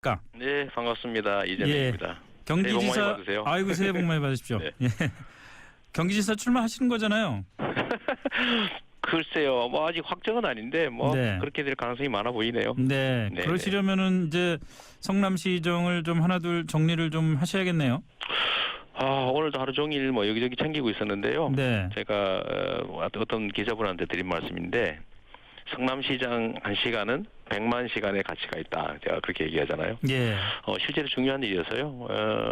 안녕하십니까? 네, 반갑습니다. 이재명입니다. 새해 복 많이 경기지사. 받으세요. 아이고 새해 복 많이 받으십시오. 네. 예. 경기지사 출마하시는 거잖아요. 글쎄요, 뭐 아직 확정은 아닌데 뭐 네. 그렇게 될 가능성이 많아 보이네요. 네. 네, 그러시려면은 이제 성남시정을 좀 하나둘 정리를 좀 하셔야겠네요. 오늘도 하루 종일 뭐 여기저기 챙기고 있었는데요. 네. 제가 어떤 기자분한테 드린 말씀인데 성남시장 1시간은 100만 시간의 가치가 있다. 제가 그렇게 얘기하잖아요. 예. 실제로 중요한 일이어서요.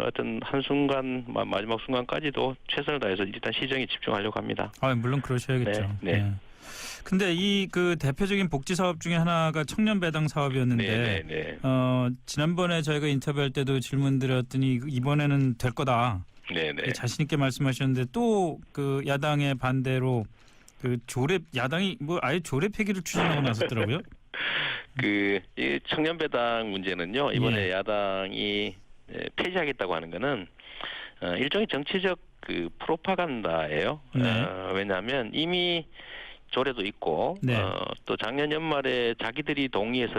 어떤 한순간 마지막 순간까지도 최선을 다해서 일단 시정에 집중하려고 합니다. 물론 그러셔야겠죠. 네, 네. 예. 근데 이 그 대표적인 복지 사업 중에 하나가 청년 배당 사업이었는데 네. 지난번에 저희가 인터뷰할 때도 질문 드렸더니 이번에는 될 거다. 네. 자신 있게 말씀하셨는데 또 그 야당의 반대로 그 조례 야당이 뭐 아예 조례 폐기를 추진하고 나섰더라고요. 이 청년 배당 문제는요. 이번에 예. 야당이 폐지하겠다고 하는 거는 일종의 정치적 그 프로파간다예요. 네. 왜냐하면 이미 조례도 있고 네. 또 작년 연말에 자기들이 동의해서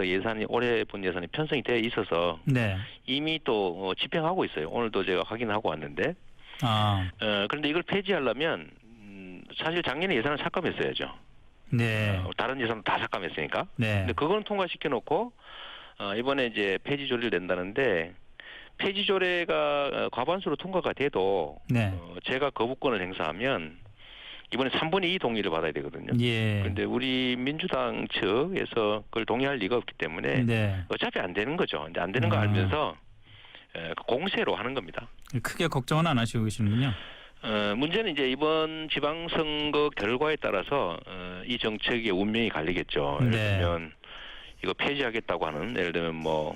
올해 본 예산이 편성이 되어 있어서 네. 이미 또 집행하고 있어요. 오늘도 제가 확인하고 왔는데 그런데 이걸 폐지하려면 사실 작년에 예산을 삭감했어야죠. 네. 다른 예산은 다 삭감했으니까. 네. 근데 그거는 통과시켜 놓고 이번에 이제 폐지 조례를 낸다는데 폐지 조례가 과반수로 통과가 돼도 네. 제가 거부권을 행사하면 이번에 3분의 2 동의를 받아야 되거든요. 예. 그런데 우리 민주당 측에서 그걸 동의할 리가 없기 때문에 네. 어차피 안 되는 거죠. 이제 안 되는 거 알면서 공세로 하는 겁니다. 크게 걱정은 안 하시고 계시는군요. 문제는 이제 이번 지방선거 결과에 따라서 이 정책의 운명이 갈리겠죠. 예를 네. 들면 이거 폐지하겠다고 하는, 예를 들면 뭐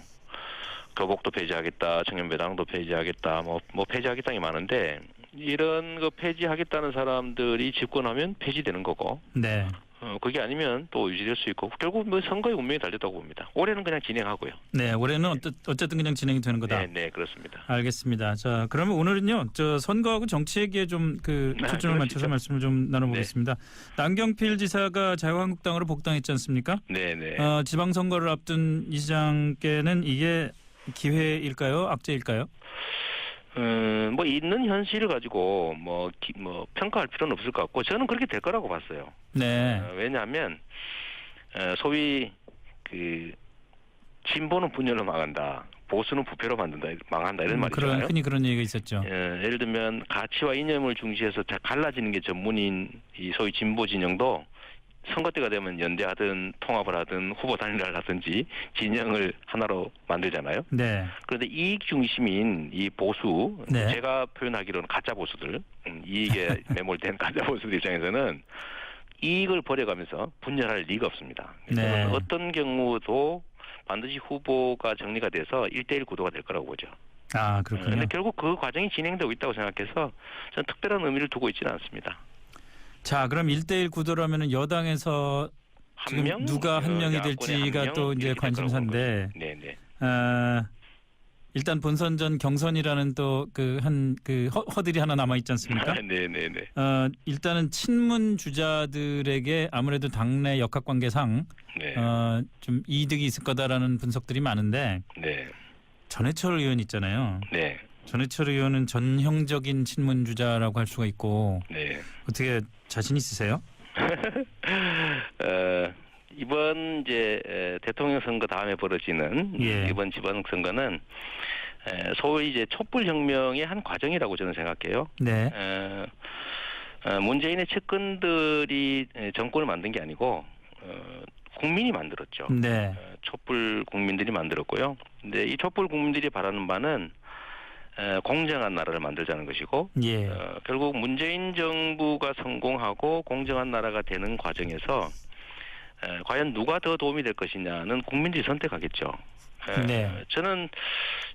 교복도 폐지하겠다, 청년배당도 폐지하겠다, 뭐 폐지하겠다는 게 많은데 이런 거 폐지하겠다는 사람들이 집권하면 폐지되는 거고, 네. 그게 아니면 또 유지될 수 있고 결국 뭐 선거의 운명이 달렸다고 봅니다. 올해는 그냥 진행하고요. 네. 올해는 어쨌든 그냥 진행이 되는 거다. 네, 그렇습니다. 알겠습니다. 자, 그러면 오늘은요, 저 선거하고 정치 얘기에 좀 초점을 맞춰서 말씀을 좀 나눠보겠습니다. 남경필 지사가 자유한국당으로 복당했지 않습니까? 네. 지방선거를 앞둔 이 시장께는 이게 기회일까요? 악재일까요? 뭐 있는 현실을 가지고 뭐 평가할 필요는 없을 것 같고 저는 그렇게 될 거라고 봤어요. 네. 왜냐하면 소위 그 진보는 분열로 망한다, 보수는 부패로 망한다 이런 말이잖아요. 흔히 그런 얘기가 있었죠. 예를 들면 가치와 이념을 중시해서 갈라지는 게 전문인 이 소위 진보 진영도 선거 때가 되면 연대하든 통합을 하든 후보 단일화를 하든지 진영을 하나로 만들잖아요. 네. 그런데 이익 중심인 이 보수, 네. 제가 표현하기로는 가짜 보수들, 이익에 매몰된 가짜 보수들 입장에서는 이익을 버려가면서 분열할 리가 없습니다. 네. 어떤 경우도 반드시 후보가 정리가 돼서 1대1 구도가 될 거라고 보죠. 그렇군요. 그런데 결국 그 과정이 진행되고 있다고 생각해서 저는 특별한 의미를 두고 있지는 않습니다. 자, 그럼 1대1 구도라면은 여당에서 지금 누가 한 명이 될지가 또 이제 관심사인데. 네네. 일단 본선전 경선이라는 또 허들이 하나 남아 있지 않습니까? 네네네. 일단은 친문 주자들에게 아무래도 당내 역학관계상 네. 좀 이득이 있을 거다라는 분석들이 많은데. 네. 전해철 의원 있잖아요. 네. 전해철 의원은 전형적인 친문 주자라고 할 수가 있고. 네. 어떻게 자신 있으세요? 이번 이제 대통령 선거 다음에 벌어지는 이번 지방선거는 소위 이제 촛불혁명의 한 과정이라고 저는 생각해요. 네. 문재인의 측근들이 정권을 만든 게 아니고 국민이 만들었죠. 네. 촛불 국민들이 만들었고요. 근데 이 촛불 국민들이 바라는 바는 공정한 나라를 만들자는 것이고, 예. 결국 문재인 정부가 성공하고 공정한 나라가 되는 과정에서 과연 누가 더 도움이 될 것이냐는 국민들이 선택하겠죠. 네. 저는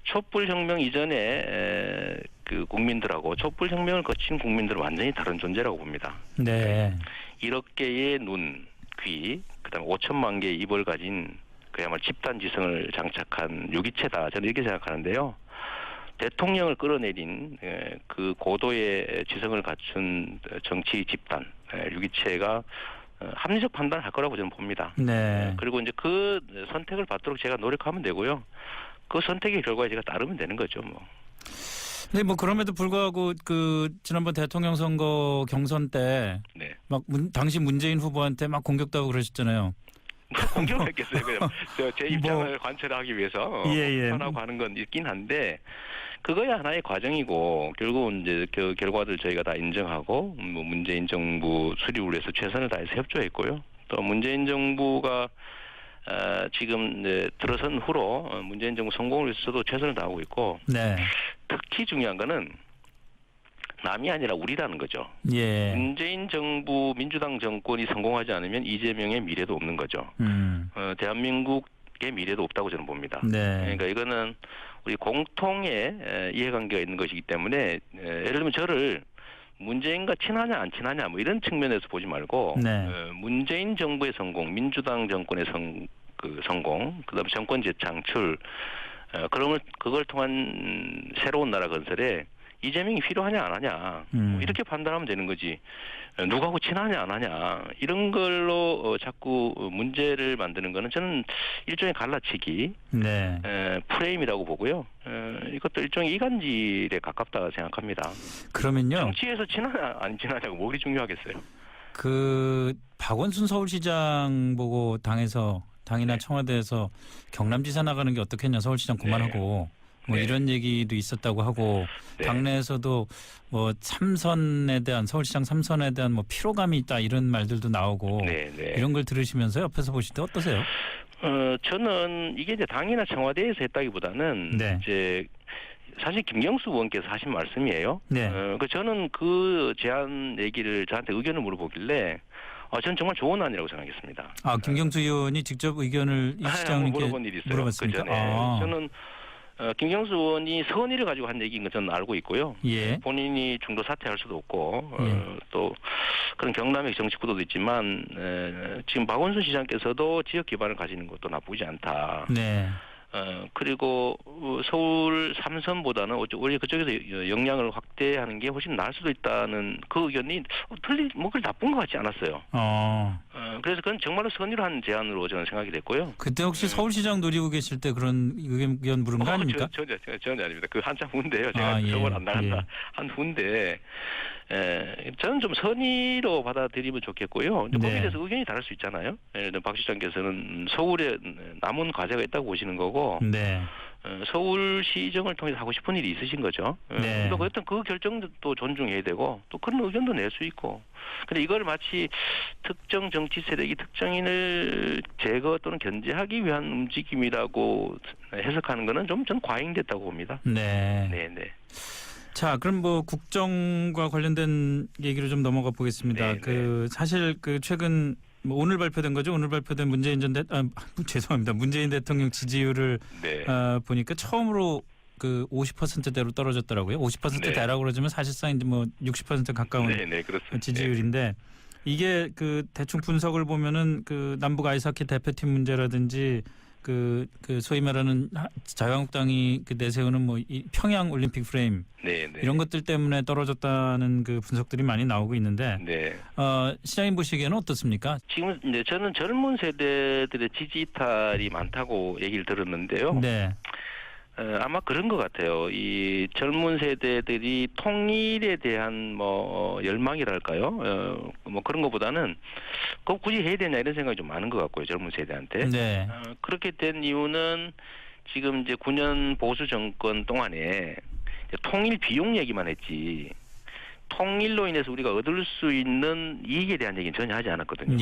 촛불혁명 이전에 그 국민들하고 촛불혁명을 거친 국민들은 완전히 다른 존재라고 봅니다. 네. 1억 개의 눈, 귀, 그다음에 5천만 개의 입을 가진 그야말로 집단 지성을 장착한 유기체다. 저는 이렇게 생각하는데요. 대통령을 끌어내린 그 고도의 지성을 갖춘 정치 집단, 유기체가 합리적 판단을 할 거라고 저는 봅니다. 네. 그리고 이제 그 선택을 받도록 제가 노력하면 되고요. 그 선택의 결과에 제가 따르면 되는 거죠. 뭐. 네, 뭐 그럼에도 불구하고 그 지난번 대통령 선거 경선 때 네. 막 당시 문재인 후보한테 막 공격도 하고 그러셨잖아요. 공격했겠어요. 그냥 제 입장을 관철하기 위해서 편하고 하는 건 있긴 한데 그거야 하나의 과정이고 결국은 이제 그 결과들 저희가 다 인정하고 뭐 문재인 정부 수립을 위해서 최선을 다해서 협조했고요. 또 문재인 정부가 지금 이제 들어선 후로 문재인 정부 성공을 위해서도 최선을 다하고 있고 네. 특히 중요한 거는 남이 아니라 우리라는 거죠. 예. 문재인 정부 민주당 정권이 성공하지 않으면 이재명의 미래도 없는 거죠. 대한민국의 미래도 없다고 저는 봅니다. 네. 그러니까 이거는 우리 공통의 이해관계가 있는 것이기 때문에 예를 들면 저를 문재인과 친하냐 안 친하냐 뭐 이런 측면에서 보지 말고 네. 문재인 정부의 성공, 민주당 정권의 성공, 그다음에 정권 재창출, 그걸 통한 새로운 나라 건설에 이재명이 필요하냐 안 하냐 뭐 이렇게 판단하면 되는 거지. 누구하고 친하냐 안 하냐 이런 걸로 자꾸 문제를 만드는 거는 저는 일종의 갈라치기 네. 프레임이라고 보고요. 이것도 일종의 이간질에 가깝다 생각합니다. 그러면요. 정치에서 친하냐 안 친하냐가 뭐가 중요하겠어요. 그 박원순 서울시장 보고 당이나 청와대에서 경남지사 나가는 게 어떻겠냐, 서울시장 그만하고 뭐 이런 얘기도 있었다고 하고 당내에서도 뭐 서울시장 3선에 대한 뭐 피로감이 있다 이런 말들도 나오고 이런 걸 들으시면서 옆에서 보실 때 어떠세요? 저는 이게 이제 당이나 청와대에서 했다기보다는 이제 사실 김경수 의원께서 하신 말씀이에요. 저는 그 제안 얘기를 저한테 의견을 물어보길래 저는 정말 좋은 안이라고 생각했습니다. 김경수 의원이 직접 의견을 이 시장님께 물어본 일이 있어요. 물어봤습니까? 저는 김경수 의원이 선의를 가지고 한 얘기인 건 저는 알고 있고요. 본인이 중도 사퇴할 수도 없고 또 그런 경남의 정치 구도도 있지만 지금 박원순 시장께서도 지역 기반을 가지는 것도 나쁘지 않다. 그리고 서울 3선보다는 오히려 그쪽에서 역량을 확대하는 게 훨씬 나을 수도 있다는 그 의견이 그걸 나쁜 것 같지 않았어요. 그래서 그건 정말로 선의로 한 제안으로 저는 생각이 됐고요. 그때 혹시 서울시장 노리고 계실 때 그런 의견 물은 거 아닙니까? 전혀 아닙니다. 그 한참 후인데요. 제가 서울 안 나간다 한 후인데 저는 좀 선의로 받아들이면 좋겠고요. 거기에 대해서 의견이 다를 수 있잖아요. 예를 들어 박 시장께서는 서울에 남은 과제가 있다고 보시는 거고 서울시정을 통해서 하고 싶은 일이 있으신 거죠. 또 어떤 그 결정도 존중해야 되고 또 그런 의견도 낼 수 있고. 근데 이걸 마치 특정 정치 세력이 특정인을 제거 또는 견제하기 위한 움직임이라고 해석하는 거는 좀 전 과잉됐다고 봅니다. 자, 그럼 뭐 국정과 관련된 얘기로 좀 넘어가 보겠습니다. 사실 최근 오늘 발표된 거죠. 오늘 발표된 문재인 대통령 지지율을 보니까 처음으로 그 50%대로 떨어졌더라고요. 50%대라고 그러지만 사실상 이제 뭐 60% 가까운 지지율인데 이게 그 대충 분석을 보면은 그 남북 아이스하키 대표팀 문제라든지 그 소위 말하는 자유한국당이 그 내세우는 뭐 이 평양 올림픽 프레임 이런 것들 때문에 떨어졌다는 그 분석들이 많이 나오고 있는데 시장님 보시기에는 어떻습니까? 지금 이제 저는 젊은 세대들의 지지 이탈이 많다고 얘기를 들었는데요. 아마 그런 것 같아요. 이 젊은 세대들이 통일에 대한 뭐 열망이랄까요? 뭐 그런 것보다는 꼭 굳이 해야 되냐 이런 생각이 좀 많은 것 같고요. 젊은 세대한테. 그렇게 된 이유는 지금 이제 9년 보수 정권 동안에 통일 비용 얘기만 했지. 통일로 인해서 우리가 얻을 수 있는 이익에 대한 얘기는 전혀 하지 않았거든요.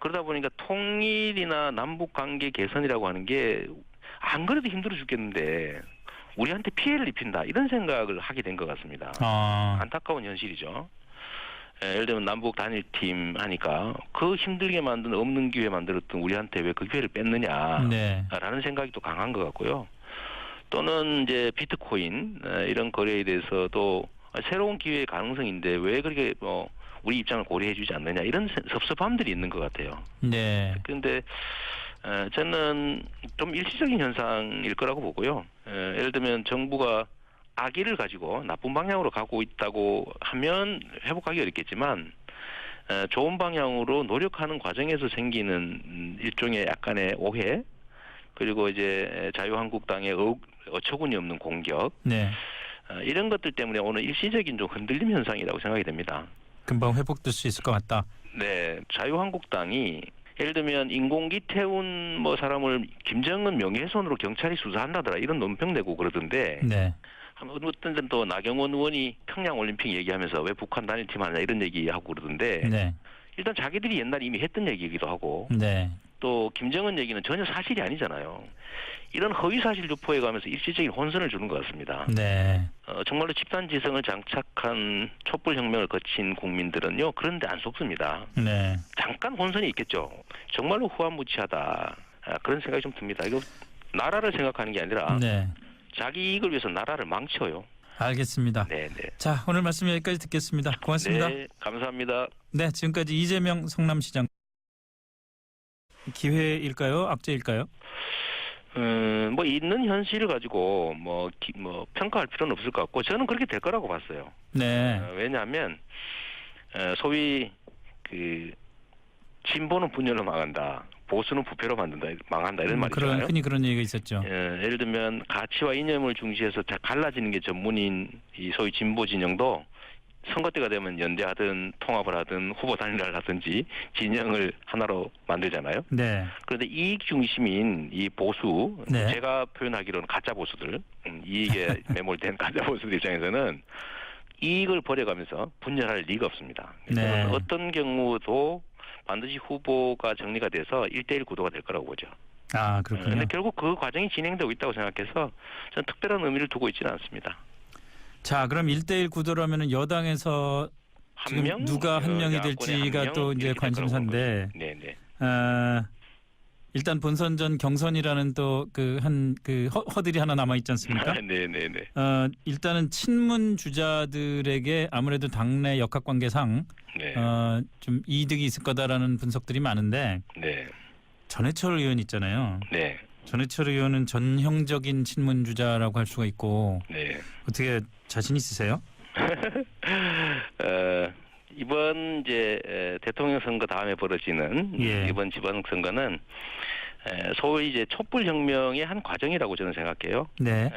그러다 보니까 통일이나 남북 관계 개선이라고 하는 게 안 그래도 힘들어 죽겠는데 우리한테 피해를 입힌다 이런 생각을 하게 된 것 같습니다. 안타까운 현실이죠. 예를 들면 남북 단일팀 하니까 그 힘들게 만든 없는 기회 만들었던 우리한테 왜 그 기회를 뺐느냐라는 생각이 또 강한 것 같고요. 또는 이제 비트코인 이런 거래에 대해서도 새로운 기회의 가능성인데 왜 그렇게 우리 입장을 고려해주지 않느냐 이런 섭섭함들이 있는 것 같아요. 그런데 저는 좀 일시적인 현상일 거라고 보고요. 예를 들면 정부가 악의를 가지고 나쁜 방향으로 가고 있다고 하면 회복하기 어렵겠지만 좋은 방향으로 노력하는 과정에서 생기는 일종의 약간의 오해 그리고 이제 자유한국당의 어처구니 없는 공격 네. 이런 것들 때문에 오늘 일시적인 좀 흔들림 현상이라고 생각이 됩니다. 금방 회복될 수 있을 것 같다. 네, 자유한국당이 예를 들면 인공기 태운 뭐 사람을 김정은 명예훼손으로 경찰이 수사한다더라 이런 논평 내고 그러던데 네. 어떤 데는 또 나경원 의원이 평양 올림픽 얘기하면서 왜 북한 단일팀 하냐 이런 얘기하고 그러던데 네. 일단 자기들이 옛날에 이미 했던 얘기이기도 하고 네. 또 김정은 얘기는 전혀 사실이 아니잖아요. 이런 허위사실 유포해 가면서 일시적인 혼선을 주는 것 같습니다. 네. 정말로 집단지성을 장착한 촛불혁명을 거친 국민들은요. 그런데 안 속습니다. 네. 잠깐 혼선이 있겠죠. 정말로 후한무치하다. 그런 생각이 좀 듭니다. 이거 나라를 생각하는 게 아니라 네. 자기 이익을 위해서 나라를 망쳐요. 알겠습니다. 네, 네. 자, 오늘 말씀 여기까지 듣겠습니다. 고맙습니다. 네, 감사합니다. 네, 지금까지 이재명 성남시장. 기회일까요? 악재일까요? 뭐 있는 현실을 가지고 뭐 평가할 필요는 없을 것 같고 저는 그렇게 될 거라고 봤어요. 네. 왜냐하면 소위 그 진보는 분열로 망한다, 보수는 부패로 망한다 이런 말이잖아요. 흔히 그런 얘기가 있었죠. 예를 들면 가치와 이념을 중시해서 갈라지는 게 전문인 이 소위 진보 진영도 선거 때가 되면 연대하든 통합을 하든 후보 단일화를 하든지 진영을 하나로 만들잖아요. 네. 그런데 이익 중심인 이 보수, 네. 제가 표현하기로는 가짜 보수들, 이익에 매몰된 가짜 보수들 입장에서는 이익을 버려가면서 분열할 리가 없습니다. 네. 어떤 경우도 반드시 후보가 정리가 돼서 1대1 구도가 될 거라고 보죠. 아, 그렇군요. 그런데 결국 그 과정이 진행되고 있다고 생각해서 저는 특별한 의미를 두고 있지는 않습니다. 자, 그럼 1대1 구도라면 여당에서 지금 누가 한 명이 될지가 또 이제 관심사인데. 네네. 일단 본선전 경선이라는 또 허들이 하나 남아 있지 않습니까? 네네네. 일단은 친문 주자들에게 아무래도 당내 역학관계상 네. 좀 이득이 있을 거다라는 분석들이 많은데. 네. 전해철 의원 있잖아요. 네. 전해철 의원은 전형적인 친문 주자라고 할 수가 있고. 네. 어떻게 자신 있으세요? 이번 이제 대통령 선거 다음에 벌어지는 예. 이번 지방선거는 소위 이제 촛불혁명의 한 과정이라고 저는 생각해요. 네.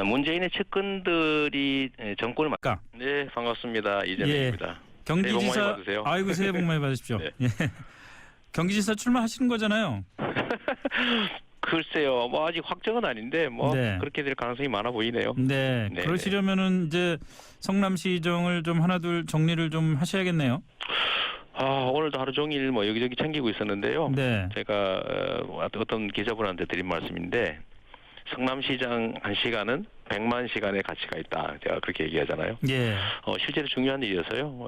문재인의 측근들이 정권을 아까. 네, 반갑습니다. 이재명입니다. 예. 경기지사. 새해 복 많이 받으세요. 아이고, 새해 복 많이 받으십시오. 네. 예. 경기지사 출마하시는 거잖아요. 글쎄요, 뭐 아직 확정은 아닌데 뭐 네. 그렇게 될 가능성이 많아 보이네요. 네. 네. 그러시려면은 이제 성남시정을 좀 하나둘 정리를 좀 하셔야겠네요. 오늘도 하루 종일 뭐 여기저기 챙기고 있었는데요. 네. 제가 어떤 기자분한테 드린 말씀인데 성남시장 1시간은 100만 시간의 가치가 있다. 제가 그렇게 얘기하잖아요. 예. 실제로 중요한 일이어서요.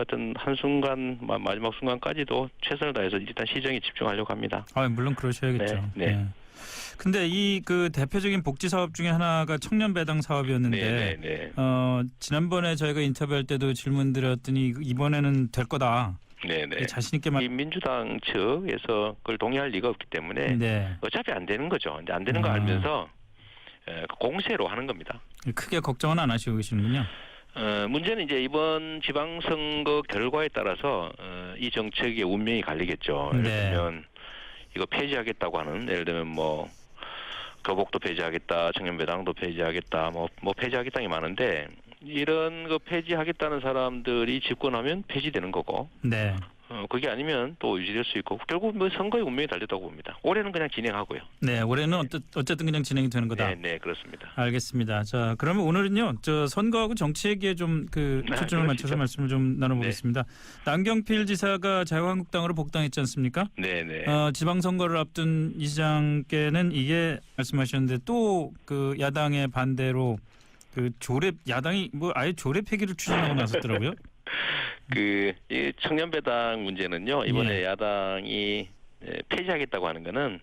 어떤 한순간 마지막 순간까지도 최선을 다해서 일단 시정에 집중하려고 합니다. 물론 그러셔야겠죠. 네. 네. 근데 이 그 대표적인 복지 사업 중에 하나가 청년 배당 사업이었는데 네. 지난번에 저희가 인터뷰할 때도 질문 드렸더니 이번에는 될 거다. 네네. 자신 있게 이 민주당 측에서 그걸 동의할 리가 없기 때문에 네. 어차피 안 되는 거죠. 이제 안 되는 거 알면서 공세로 하는 겁니다. 크게 걱정은 안 하시고 계시는군요. 문제는 이제 이번 지방선거 결과에 따라서 이 정책의 운명이 갈리겠죠. 예를 들면 이거 폐지하겠다고 하는, 예를 들면 뭐 교복도 폐지하겠다, 청년배당도 폐지하겠다, 뭐 폐지하겠다는 게 많은데 이런 거 폐지하겠다는 사람들이 집권하면 폐지되는 거고. 네. 그게 아니면 또 유지될 수 있고 결국 뭐 선거의 운명이 달렸다고 봅니다. 올해는 그냥 진행하고요. 네, 올해는 어쨌든 그냥 진행이 되는 거다. 네, 그렇습니다. 알겠습니다. 자, 그러면 오늘은요, 선거하고 정치 얘기에 좀 초점을 맞춰서 말씀을 좀 나눠보겠습니다. 남경필 지사가 자유한국당으로 복당했지 않습니까? 네. 지방선거를 앞둔 이 시장께는 이게 말씀하셨는데 또 그 야당의 반대로 야당이 아예 조례 폐기를 추진하고 나섰더라고요. 이 청년배당 문제는요, 이번에 야당이 폐지하겠다고 하는 거는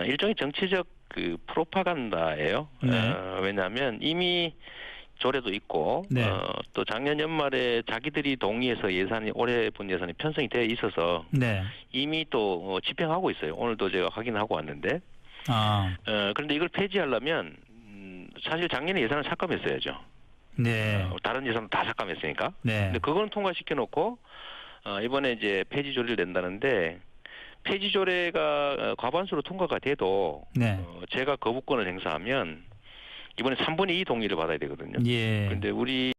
일종의 정치적 프로파간다예요. 네. 왜냐하면 이미 조례도 있고 또 작년 연말에 자기들이 동의해서 올해 본 예산이 편성이 되어 있어서 이미 또 집행하고 있어요. 오늘도 제가 확인하고 왔는데. 그런데 이걸 폐지하려면 사실 작년에 예산을 삭감했어야죠. 네. 다른 예산은 다 삭감했으니까. 네. 근데 그거는 통과시켜 놓고 이번에 이제 폐지 조례를 낸다는데 폐지 조례가 과반수로 통과가 돼도 네. 제가 거부권을 행사하면 이번에 3분의 2 동의를 받아야 되거든요. 예. 그런데 우리